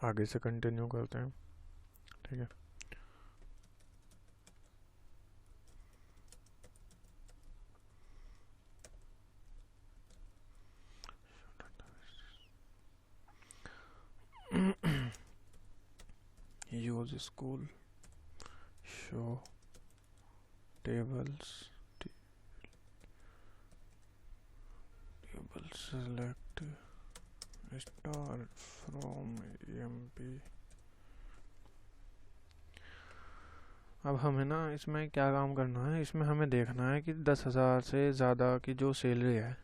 आगे से कंटिन्यू करते हैं। ठीक है। Use school show tables table select star from MP. अब हमें ना इसमें क्या काम करना है, इसमें हमें देखना है कि 10,000 से ज़्यादा की जो सैलरी है।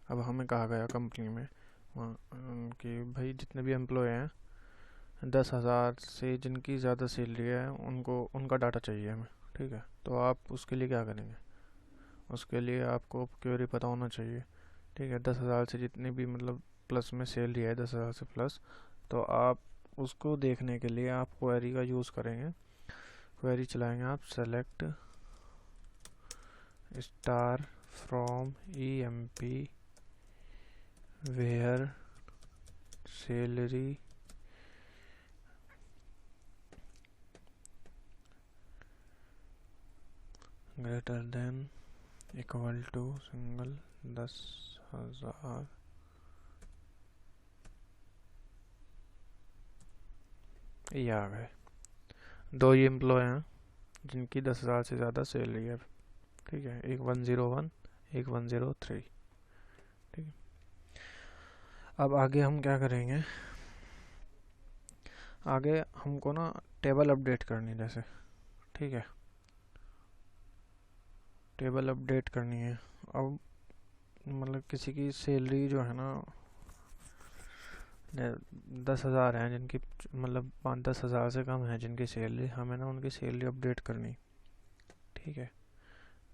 अब हमें कहा गया कंपनी में वहाँ कि भाई जितने भी एम्प्लॉय हैं 10,000 से जिनकी ज़्यादा सैलरी है उनको उनका डाटा चाहिए हमें। ठीक है, तो आप उसके लिए क्या करेंगे, उसके लिए आपको क्वेरी पता होना चाहिए। ठीक है, 10,000 से जितनी भी मतलब प्लस में सैलरी है 10,000 से प्लस, तो आप उसको देखने के लिए आप क्वेरी का यूज़ करेंगे। क्वेरी चलाएंगे आप select star from E M P where salary greater than equal to single 10,000। ये आ गए, दो ही एम्प्लॉय हैं जिनकी 10,000 से ज़्यादा सैलरी है। ठीक है, एक 101, एक 103। ठीक है, अब आगे हम क्या करेंगे, आगे हमको ना टेबल अपडेट करनी जैसे। ठीक है, टेबल अपडेट करनी है। अब मतलब किसी की सैलरी जो है ना 10,000 है जिनकी, मतलब 5-10,000 से कम है जिनकी सैलरी, हमें ना उनकी सैलरी अपडेट करनी। ठीक है,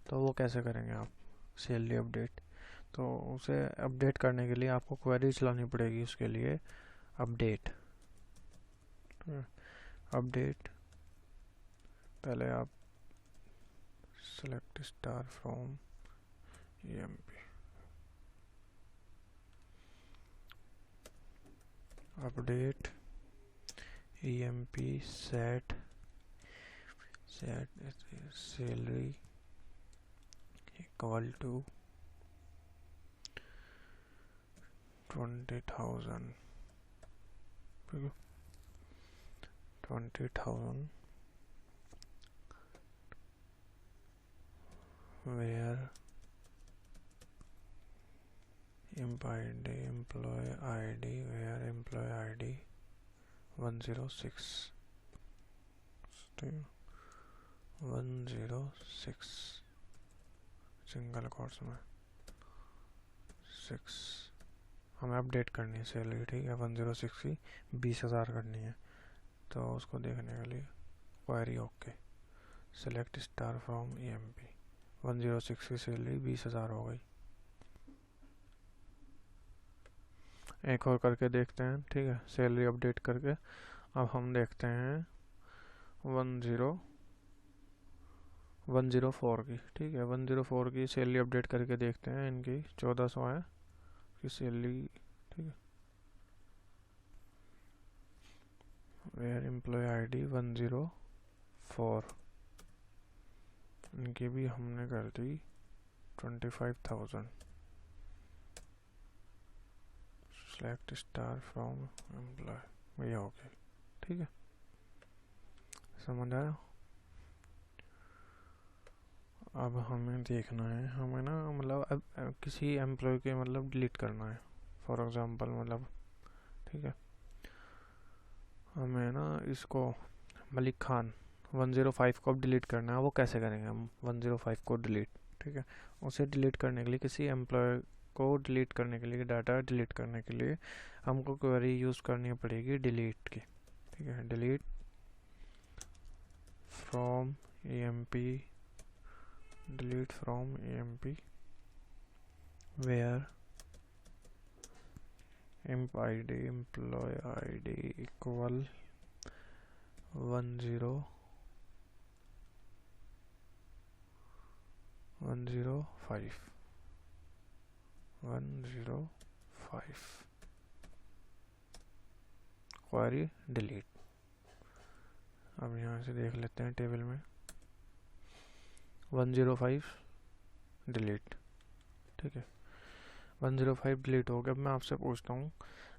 तो वो कैसे करेंगे आप सैलरी अपडेट, तो उसे अपडेट करने के लिए आपको क्वेरी चलानी पड़ेगी उसके लिए अपडेट। अपडेट पहले आप select star from MP update MP set salary equal to 20,000। 20,000 where employee ID where employee ID 106 106 single quotes में 6 हमें अपडेट करनी है सैलरी। ठीक है, 106 की 20,000 करनी है, तो उसको देखने के लिए query okay select star from MP 106 की सैलरी 20,000 हो गई। एक और करके देखते हैं। ठीक है, सैलरी अपडेट करके अब हम देखते हैं 104 की। ठीक है, 104 की सैलरी अपडेट करके देखते हैं, इनकी 1,400 है की सैलरी। ठीक है, वेयर एम्प्लॉय आईडी 104, इनकी भी हमने कर दी 25,000 सेलेक्ट स्टार फ्रॉम एम्प्लॉय, भैया हो गया। ठीक है, समझ आया। अब हमें देखना है, हमें ना मतलब अब किसी एम्प्लॉय के मतलब डिलीट करना है फॉर एग्जांपल मतलब। ठीक है, हमें ना इसको मलिक खान 105 को अब डिलीट करना है। वो कैसे करेंगे हम 105 को डिलीट। ठीक है, उसे डिलीट करने के लिए, किसी एम्प्लॉय को डिलीट करने के लिए, डाटा डिलीट करने के लिए हमको क्वेरी यूज़ करनी पड़ेगी डिलीट की। ठीक है, delete from AMP delete from AMP where employ ID equal 105 105 query delete. अब यहाँ से देख लेते हैं टेबल में 105 डिलीट। ठीक है, 105 डिलीट हो गया। अब मैं आपसे पूछता हूँ,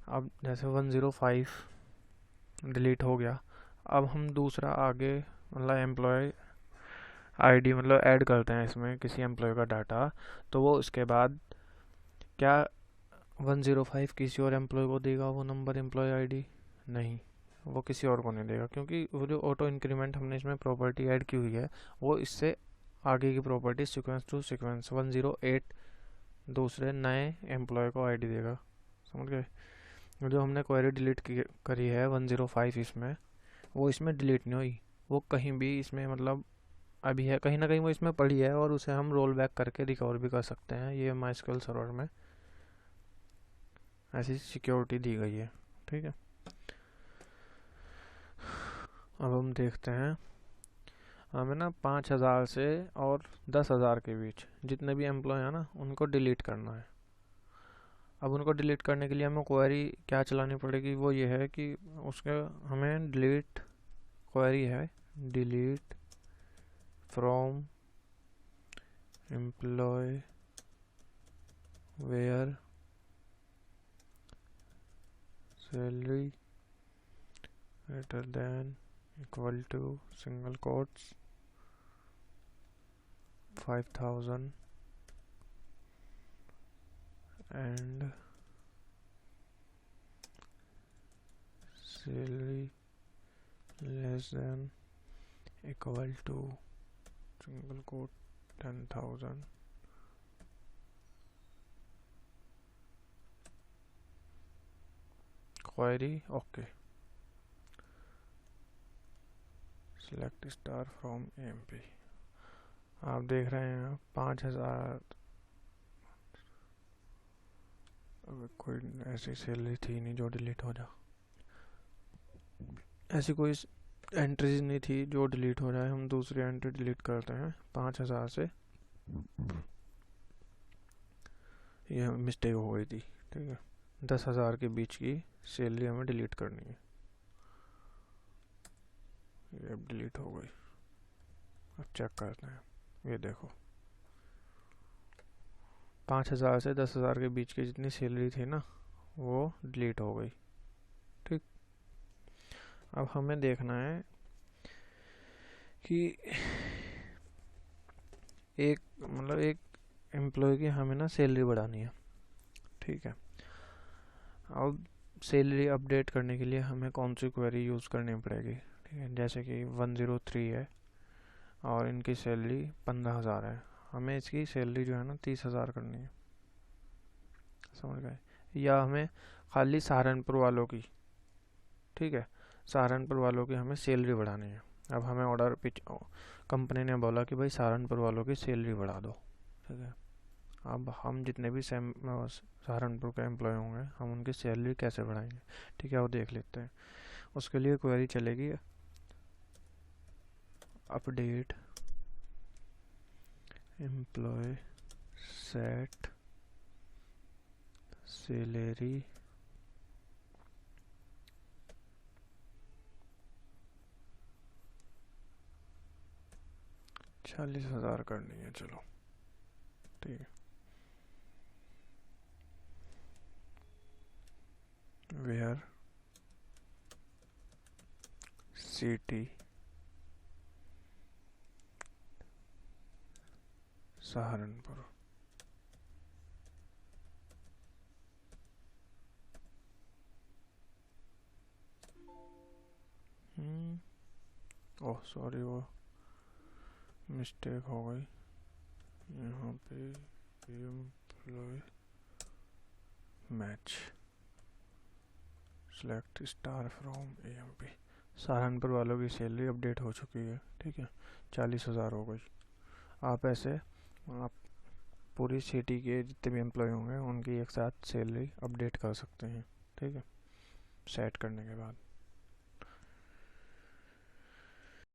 अब जैसे 105 डिलीट हो गया, अब हम दूसरा आगे मतलब एम्प्लॉय आईडी मतलब ऐड करते हैं इसमें किसी एम्प्लॉय का डाटा, तो वो उसके बाद क्या 105 किसी और एम्प्लॉय को देगा वो नंबर एम्प्लॉय आईडी? नहीं, वो किसी और को नहीं देगा, क्योंकि वो जो ऑटो इंक्रीमेंट हमने इसमें प्रॉपर्टी ऐड की हुई है वो इससे आगे की प्रॉपर्टी सीक्वेंस टू सीक्वेंस 108 दूसरे नए एम्प्लॉय को आईडी देगा। समझ गए? जो हमने क्वेरी डिलीट करी है 105 इसमें, वो इसमें डिलीट नहीं हुई, वो कहीं भी इसमें मतलब अभी है, कहीं ना कहीं वो इसमें पड़ी है और उसे हम रोल बैक करके रिकवर भी कर सकते हैं। ये माइस्क्यूएल सर्वर में ऐसी सिक्योरिटी दी गई है। ठीक है, अब हम देखते हैं, हमें ना 5000 से और 10,000 के बीच जितने भी एम्प्लॉय हैं ना उनको डिलीट करना है। अब उनको डिलीट करने के लिए हमें क्वेरी क्या चलानी पड़ेगी, वो ये है कि उसके हमें डिलीट क्वेरी है delete from employ where salary greater than equal to single quotes 5,000 and salary less than equal to single quote 10,000. Query okay. Select star from AMP. आप देख रहे हैं 5,000, कोई ऐसी सैलरी थी नहीं जो डिलीट हो जा, ऐसी कोई एंट्रीज नहीं थी जो डिलीट हो जाए। हम दूसरी एंट्री डिलीट करते हैं 5,000 से, ये मिस्टेक हो गई थी। ठीक है, 10,000 के बीच की सैलरी हमें डिलीट करनी है, ये अब डिलीट हो गई। अब चेक करते हैं, ये देखो 5,000 से 10,000 के बीच की जितनी सैलरी थी ना वो डिलीट हो गई। ठीक, अब हमें देखना है कि एक मतलब एक एम्प्लॉय की हमें ना सैलरी बढ़ानी है। ठीक है, अब सैलरी अपडेट करने के लिए हमें कौन सी क्वेरी यूज़ करनी पड़ेगी? ठीक है, जैसे कि 103 है और इनकी सैलरी 15,000 है, हमें इसकी सैलरी जो है ना 30,000 करनी है। समझ गए? या हमें खाली सहारनपुर वालों की, ठीक है, सहारनपुर वालों की हमें सैलरी बढ़ानी है। अब हमें ऑर्डर पिच कंपनी ने बोला कि भाई सहारनपुर वालों की सैलरी बढ़ा दो। ठीक है, अब हम जितने भी सहारनपुर के एम्प्लॉय होंगे हम उनकी सैलरी कैसे बढ़ाएंगे? ठीक है, वो देख लेते हैं। उसके लिए क्वेरी चलेगी अपडेट एम्प्लॉय सेट सैलरी $40,000 करनी है। चलो ठीक है, where city Saharanpur. Oh sorry, वो मिस्टेक हो गई यहाँ पे, employ match select star from AMP। Saharanpur वालों की सैलरी अपडेट हो चुकी है। ठीक है, 40,000 हो गई। आप ऐसे आप पूरी सिटी के जितने भी एम्प्लॉय होंगे उनकी एक साथ सैलरी अपडेट कर सकते हैं। ठीक है, सेट करने के बाद।